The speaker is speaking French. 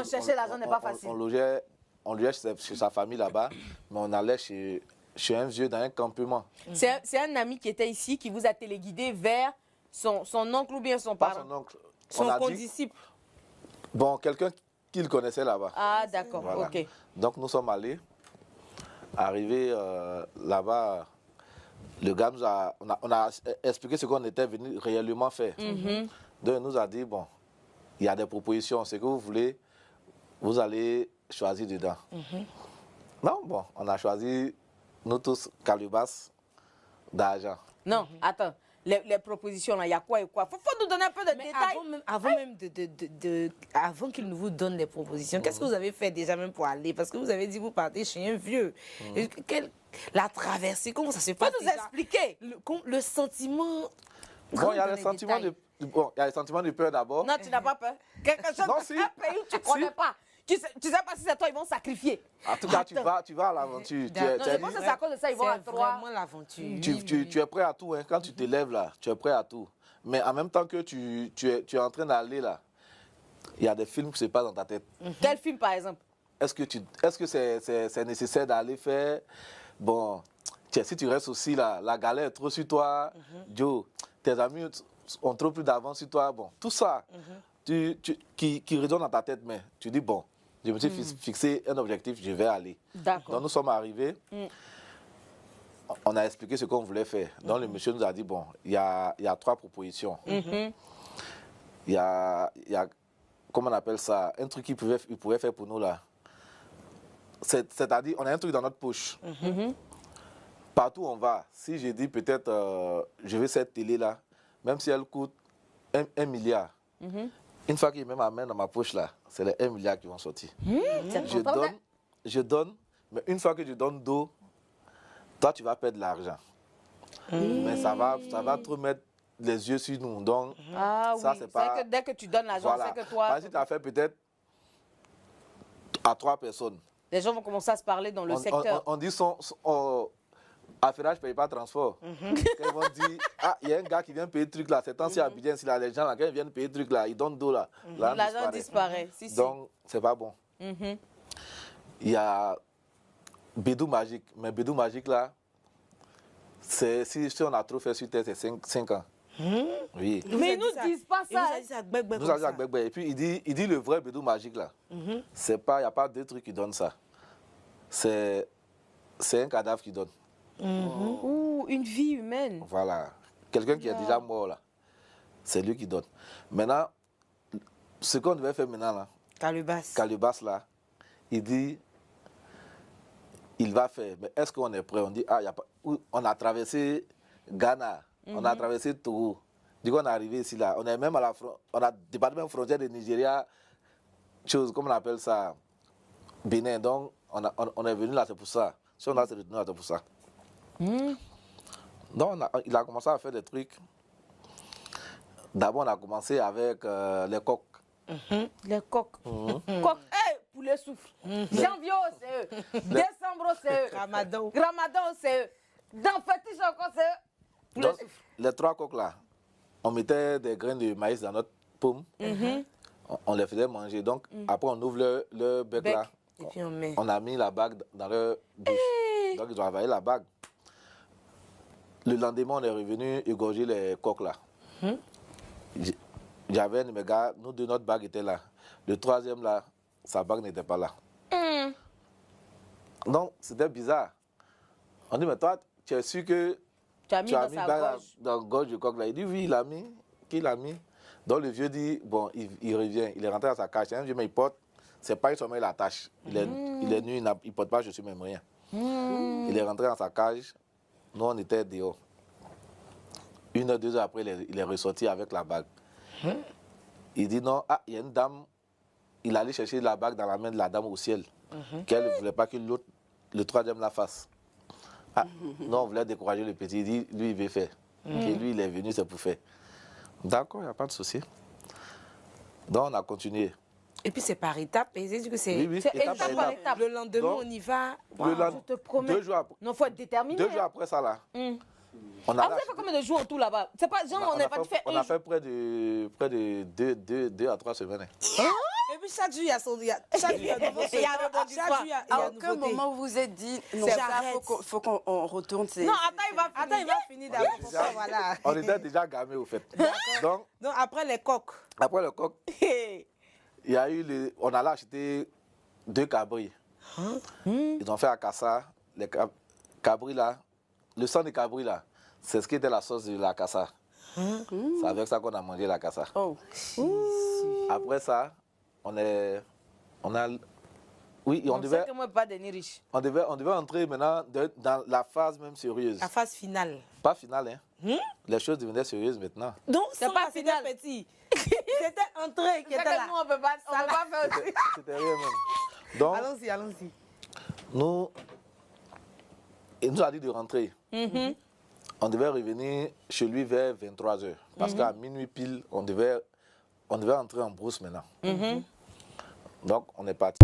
Non, chercher l'argent n'est pas facile. On logeait chez sa famille là-bas, mais on allait chez un vieux dans un campement. C'est un ami qui était ici qui vous a téléguidé vers son oncle ou bien son Pas parent? son oncle. Son On a dit, condisciple. bon, quelqu'un qu'il connaissait là-bas. Ah, d'accord, Voilà. ok. Donc nous sommes allés. Arrivés là-bas, le gars on a expliqué ce qu'on était venu réellement faire. Donc il nous a dit, bon, il y a des propositions, ce que vous voulez, vous allez choisir dedans. Non, bon, on a choisi, nous tous, calebasse d'argent. Non, attends. Les propositions, là, il y a quoi et quoi? Faut nous donner un peu de Mais détails. avant qu'il ne vous donne les propositions, qu'est-ce que vous avez fait déjà même pour aller? Parce que vous avez dit que vous partez chez un vieux. La traversée, comment ça se passe? Faut nous expliquer. Le sentiment... Bon, il y a les sentiments de peur d'abord. Non, tu n'as pas peur. Quelque chose, Non, si. un pays où tu ne connais pas. Tu sais pas si c'est toi, ils vont sacrifier. En tout cas, tu vas à l'aventure. Non, je pense que c'est à cause de ça, ils vont à C'est trois. vraiment l'aventure. Tu es prêt à tout. Hein. Quand tu te lèves là, tu es prêt à tout. Mais en même temps que tu es en train d'aller là, il y a des films qui se passent dans ta tête. Quel film, par exemple? Est-ce que c'est nécessaire d'aller faire... Bon, tiens, si tu restes aussi là, la galère est trop sur toi. Joe, tes amis ont trop plus d'avance sur toi. Bon, tout ça qui résonne dans ta tête, mais tu dis, bon, je me suis fixé un objectif, je vais aller. D'accord. Donc nous sommes arrivés, on a expliqué ce qu'on voulait faire. Donc le monsieur nous a dit, bon, il y a 3 propositions. Il y a, comment on appelle ça, un truc qu'il pouvait faire pour nous là. C'est-à-dire, on a un truc dans notre poche. Partout où on va, si je dis peut-être, je veux cette télé-là, même si elle coûte 1 milliard, une fois qu'il met ma main dans ma poche là, c'est les 1 milliard qui vont sortir. Je donne, mais une fois que je donne d'eau, toi tu vas perdre de l'argent. Mais ça va trop mettre les yeux sur nous. Donc, Ah ça, oui, c'est pas... que dès que tu donnes l'argent, Voilà. c'est que toi... Par exemple, tu as fait peut-être à 3 personnes. Les gens vont commencer à se parler dans le secteur. On dit affairage ne paye pas transport. Quand ils vont dire, ah, il y a un gars qui vient payer le truc là, c'est tant si à Abidjan, si là, les gens là, quand ils viennent payer le truc là, ils donnent d'eau là. L'argent disparaît. Si, si. Donc, c'est pas bon. Il y a Bédou Magique. Mais Bédou Magique là, si on a trop fait sur terre, c'est 5 ans. Oui. Mais ils nous disent pas ça. Nous avons dit à et puis il dit le vrai Bédou Magique là. C'est pas, il n'y a pas deux trucs qui donnent ça. C'est un cadavre qui donne. Ou une vie humaine. Voilà. Quelqu'un qui est déjà mort là. C'est lui qui donne. Maintenant, ce qu'on devait faire maintenant là, Calebasse là, il dit, il va faire. Mais est-ce qu'on est prêt? On dit, ah, y a pas, on a traversé Ghana, on a traversé Togo. Du coup, on est arrivé ici là. On est même à la on a dépassé même frontière de Nigeria, chose, comment on appelle ça, Bénin. Donc, on est venu là, c'est pour ça. Si on a se retenu là, c'est pour ça. Donc, il a commencé à faire des trucs. D'abord, on a commencé avec les coqs. Les coqs. Coqs, poulet souffle. Janvier, c'est eux. Décembre, c'est eux. Ramadan, c'est eux. Dans fétiche encore, c'est eux. Poulet Donc, souffle. les 3 coqs là, on mettait des graines de maïs dans notre paume. On les faisait manger. Donc, après, on ouvre le bec là. et puis on met. On a mis la bague dans leur bouche. Donc, ils ont avalé la bague. Le lendemain, on est revenu égorger les coqs là. J'avais un de mes gars, nous deux, notre bague était là. Le 3e là, sa bague n'était pas là. Donc, c'était bizarre. On dit, mais toi, tu es sûr que Tu as mis tu as dans mis sa bague gorge. dans la gorge du coq là? Il dit, oui, il l'a mis. Qui l'a mis? Donc, le vieux dit, bon, il revient. Il est rentré dans sa cage. C'est un vieux, mais il porte. C'est pas une sommeil, il attache. Il est nu, il ne porte pas, je suis même rien. Il est rentré dans sa cage. Nous, on était dehors. 1 heure, 2 heures après, il est ressorti avec la bague. Il dit non, ah, il y a une dame. Il allait chercher la bague dans la main de la dame au ciel. Qu'elle ne voulait pas que l'autre, le 3e la fasse. Ah, non, on voulait décourager le petit. Il dit, lui, il veut faire. Et lui, il est venu, c'est pour faire. D'accord, il n'y a pas de souci. Donc, on a continué. Et puis c'est par étapes. Et c'est que c'est. Oui, C'est étape étape par étape. Le lendemain, Donc, on y va. Je te promets. 2 jours après, Non, faut être déterminé. 2 jours après ça, là, on Ah, a vous avez fait combien de jours en tout là-bas? C'est pas, genre, on n'a pas fait on un a fait près de 2 à 3 semaines. Et puis chaque jour, il y a son... Chaque jour, il y a un nouveau Il y a un rebondissement. Chaque jour, il y a À une aucun nouveauté. moment vous vous êtes dit, non, C'est ça, arrête. faut qu'on retourne. Non, attends, il va finir. Attends, il va finir d'abord. Voilà. On était déjà gamés au fait. Donc, Donc, après les coques. après le coq, il y a eu on allait acheter 2 cabris. Ils ont fait à Kassa, les cabris là, le sang des cabris là, c'est ce qui était la sauce de la Kassa. C'est avec ça qu'on a mangé la Kassa. Oh. Après ça, on a, oui, on On sait devait, que moi, pas devenir riche. on devait entrer maintenant dans la phase même sérieuse. La phase finale. Pas finale, hein. Les choses devenaient sérieuses maintenant. Donc, C'est ça, pas c'était final. petit. C'était entrée qui C'est était que là. nous, on peut pas faire aussi. C'était rien même. Donc, Allons-y, allons-y. il nous a dit de rentrer. On devait revenir chez lui vers 23h. Parce qu'à minuit pile, on devait entrer en brousse maintenant. Donc, on est parti.